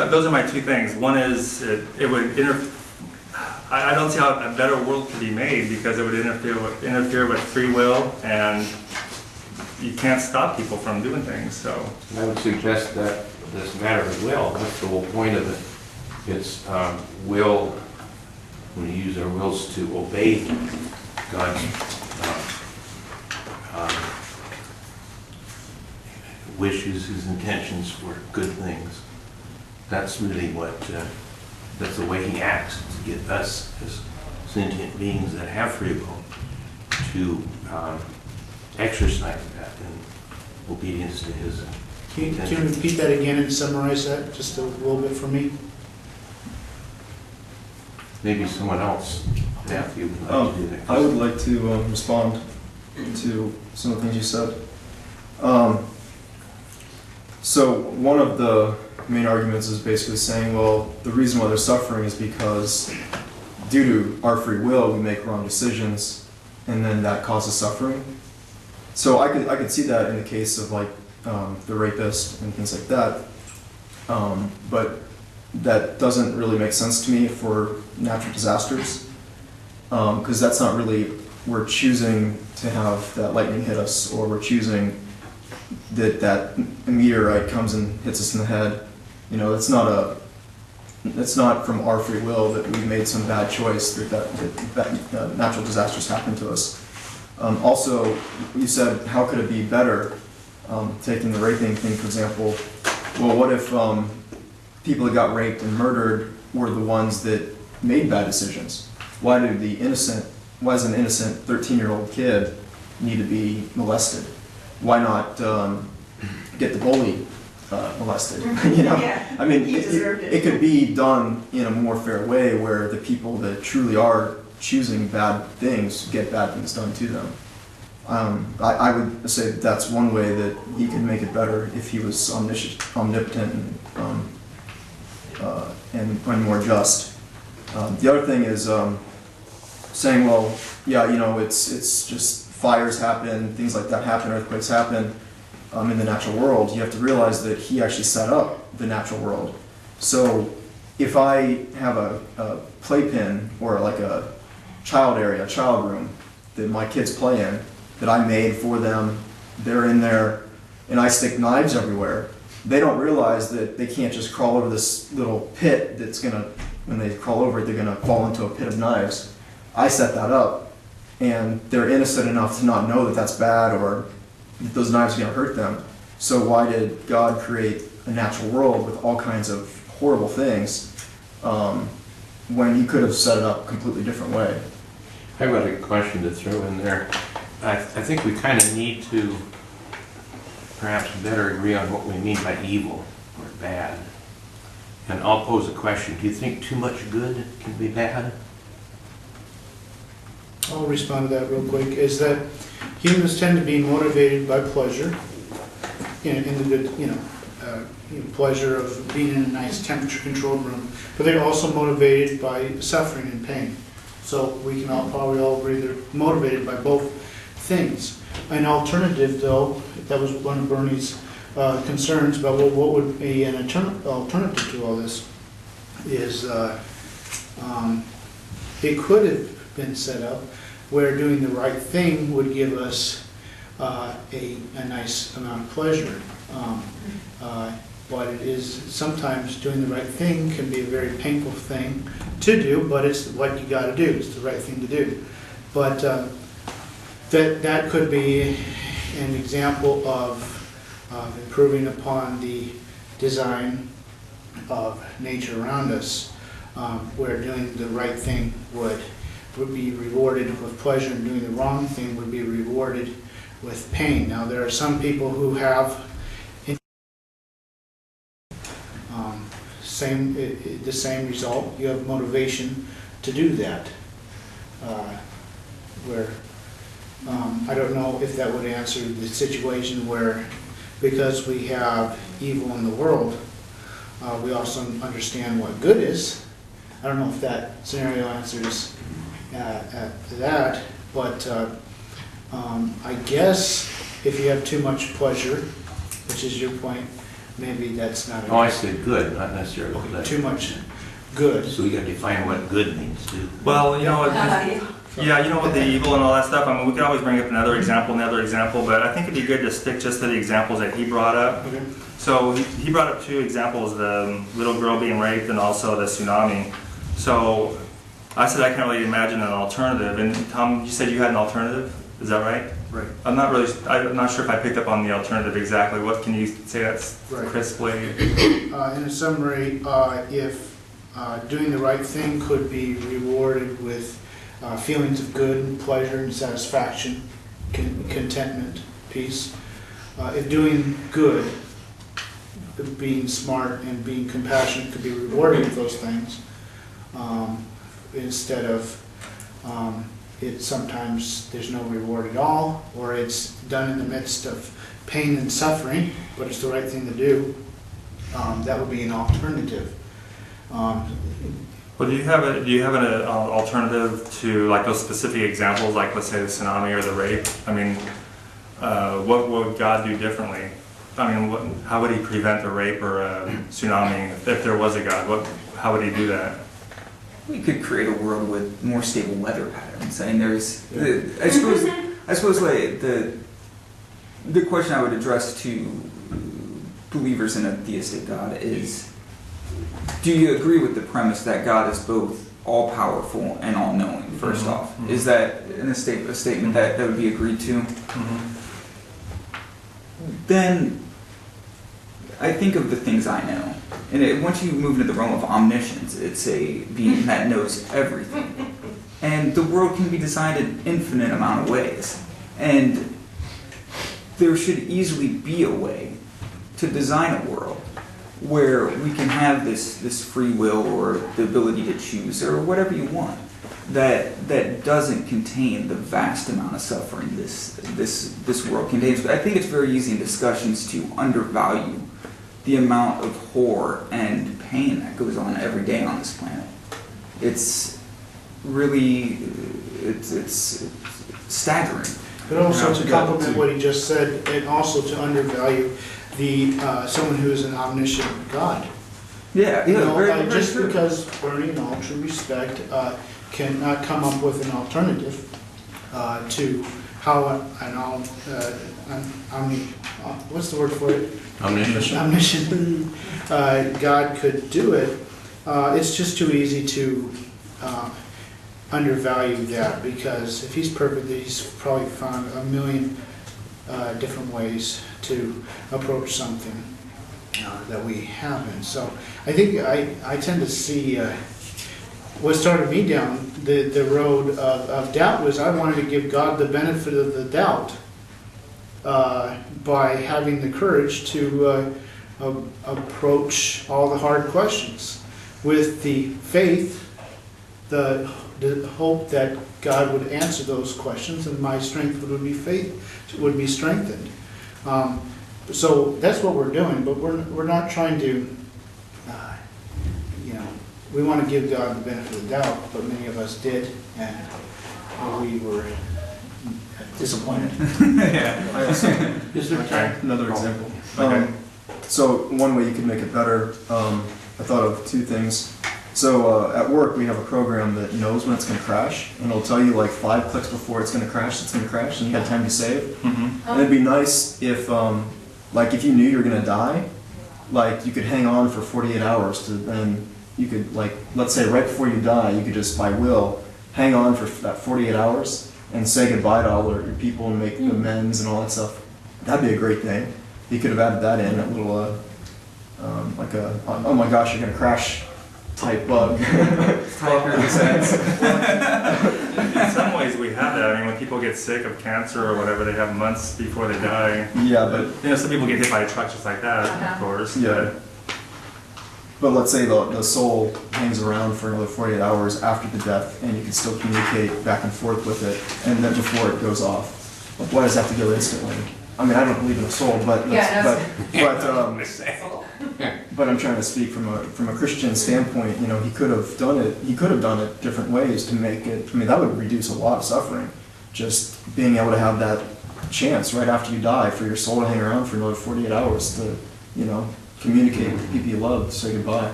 those are my two things. One is it would I don't see how a better world could be made, because it would interfere with free will, and you can't stop people from doing things. So I would suggest that this matter of will, that's the whole point of it. It's will, when we use our wills to obey God's wishes, his intentions for good things. That's really what, that's the way he acts, to get us as sentient beings that have free will to exercise that in obedience to his intentions. Can you repeat that again and summarize that just a little bit for me? Maybe someone else, Matthew, would like to do that. I would like to respond to some of the things you said. So one of the main arguments is basically saying, well, the reason why they're suffering is because due to our free will, we make wrong decisions, and then that causes suffering. So I could see that in the case of like the rapist and things like that, but that doesn't really make sense to me for natural disasters, because that's not really, we're choosing to have that lightning hit us, or we're choosing that meteorite comes and hits us in the head. You know, it's not from our free will that we made some bad choice that natural disasters happen to us. Also, you said, how could it be better? Taking the raping thing, for example. Well, what if people that got raped and murdered were the ones that made bad decisions? Why does an innocent 13-year-old kid need to be molested? Why not get the bully molested? You know, Yeah, I mean, he deserved it. it could be done in a more fair way, where the people that truly are choosing bad things get bad things done to them. I would say that's one way that he could make it better if he was omnipotent and more just. The other thing is saying, well, yeah, you know, it's just fires happen, things like that happen, earthquakes happen in the natural world. You have to realize that he actually set up the natural world. So if I have a playpen or like a child area, a child room that my kids play in, that I made for them, they're in there, and I stick knives everywhere, they don't realize that they can't just crawl over this little pit that's gonna, when they crawl over it, they're gonna fall into a pit of knives. I set that up, and they're innocent enough to not know that that's bad or that those knives are gonna hurt them. So why did God create a natural world with all kinds of horrible things when he could have set it up a completely different way? I've got a question to throw in there. I think we kind of need to perhaps better agree on what we mean by evil or bad. And I'll pose a question. Do you think too much good can be bad? I'll respond to that real quick. Is that humans tend to be motivated by pleasure, in the good, pleasure of being in a nice temperature-controlled room, but they're also motivated by suffering and pain. So we can probably all agree they're motivated by both things. An alternative, though, that was one of Bernie's concerns about, well, what would be an alternative to all this, is it could have been set up where doing the right thing would give us a nice amount of pleasure. But it is sometimes doing the right thing can be a very painful thing to do, but it's what you got to do. It's the right thing to do. But that could be an example of improving upon the design of nature around us, where doing the right thing would be rewarded with pleasure, and doing the wrong thing would be rewarded with pain. Now, there are some people who have the same result. You have motivation to do that. Where I don't know if that would answer the situation where, because we have evil in the world, we also understand what good is. I don't know if that scenario answers that, but I guess if you have too much pleasure, which is your point, maybe that's not Oh, I said good, not necessarily bad. too much good. So we gotta define what good means too. Well, you know what, yeah, you know what, the evil and all that stuff, I mean, we could always bring up another example, but I think it'd be good to stick just to the examples that he brought up. Okay. So he brought up two examples, the little girl being raped and also the tsunami. So I said I can't really imagine an alternative, and Tom, you said you had an alternative, is that right? Right. I'm not sure if I picked up on the alternative exactly. What can you say that's Right. crisply? In a summary, if doing the right thing could be rewarded with feelings of good and pleasure and satisfaction, contentment, peace. If doing good, being smart and being compassionate could be rewarded with those things, instead of sometimes there's no reward at all, or it's done in the midst of pain and suffering, but it's the right thing to do, that would be an alternative. Well, do you have an alternative to like those specific examples, like let's say the tsunami or the rape? I mean, what would God do differently? I mean, how would He prevent a rape or a tsunami if there was a God? How would He do that? We could create a world with more stable weather patterns. I mean, I suppose like the question I would address to believers in a theistic God is, do you agree with the premise that God is both all-powerful and all-knowing, first Mm-hmm. off? Mm-hmm. Is that a statement that would be agreed to? Mm-hmm. Then I think of the things I know. And once you move into the realm of omniscience, it's a being that knows everything. And the world can be designed an infinite amount of ways. And there should easily be a way to design a world where we can have this free will or the ability to choose or whatever you want that doesn't contain the vast amount of suffering this world contains. But I think it's very easy in discussions to undervalue the amount of horror and pain that goes on every day on this planet. It's really, it's staggering. But also Yeah, to complement what he just said, and also to undervalue someone who is an omniscient God. Yeah, You yeah, know, very, very just true. because Bernie, in all true respect, cannot come up with an alternative to how what's the word for it? Omniscient. Omniscient God could do it. It's just too easy to undervalue that, because if He's perfect, He's probably found a million different ways to approach something that we haven't. So I think I tend to see what started me down the road of doubt was I wanted to give God the benefit of the doubt by having the courage to approach all the hard questions with the faith, the hope that God would answer those questions and my strength would be strengthened. So that's what we're doing, but we're not trying to, we want to give God the benefit of the doubt, but many of us did, and we were disappointed. Is there time? Another example. Okay. So one way you could make it better, I thought of two things. So at work we have a program that knows when it's going to crash, and it'll tell you like 5 clicks before it's going to crash, and you had time to save. Mm-hmm. And it'd be nice if, like if you knew you were going to die, like you could hang on for 48 hours to then, you could like, let's say right before you die, you could just by will hang on for that 48 hours and say goodbye to all your people and make amends and all that stuff. That'd be a great thing. You could have added that in, that little, like a, oh my gosh, you're going to crash type bug. In some ways we have that. I mean, when people get sick of cancer or whatever, they have months before they die. Yeah, but You know, some people get hit by a truck just like that, of course. yeah. But let's say the soul hangs around for another 48 hours after the death, and you can still communicate back and forth with it, and then before it goes off. But why does it have to go instantly? I mean, I don't believe in a soul, but but I'm trying to speak from a Christian standpoint. You know, he could have done it. He could have done it different ways to make it. I mean, that would reduce a lot of suffering. Just being able to have that chance right after you die for your soul to hang around for another 48 hours to, you know, communicate with the people you love, say goodbye.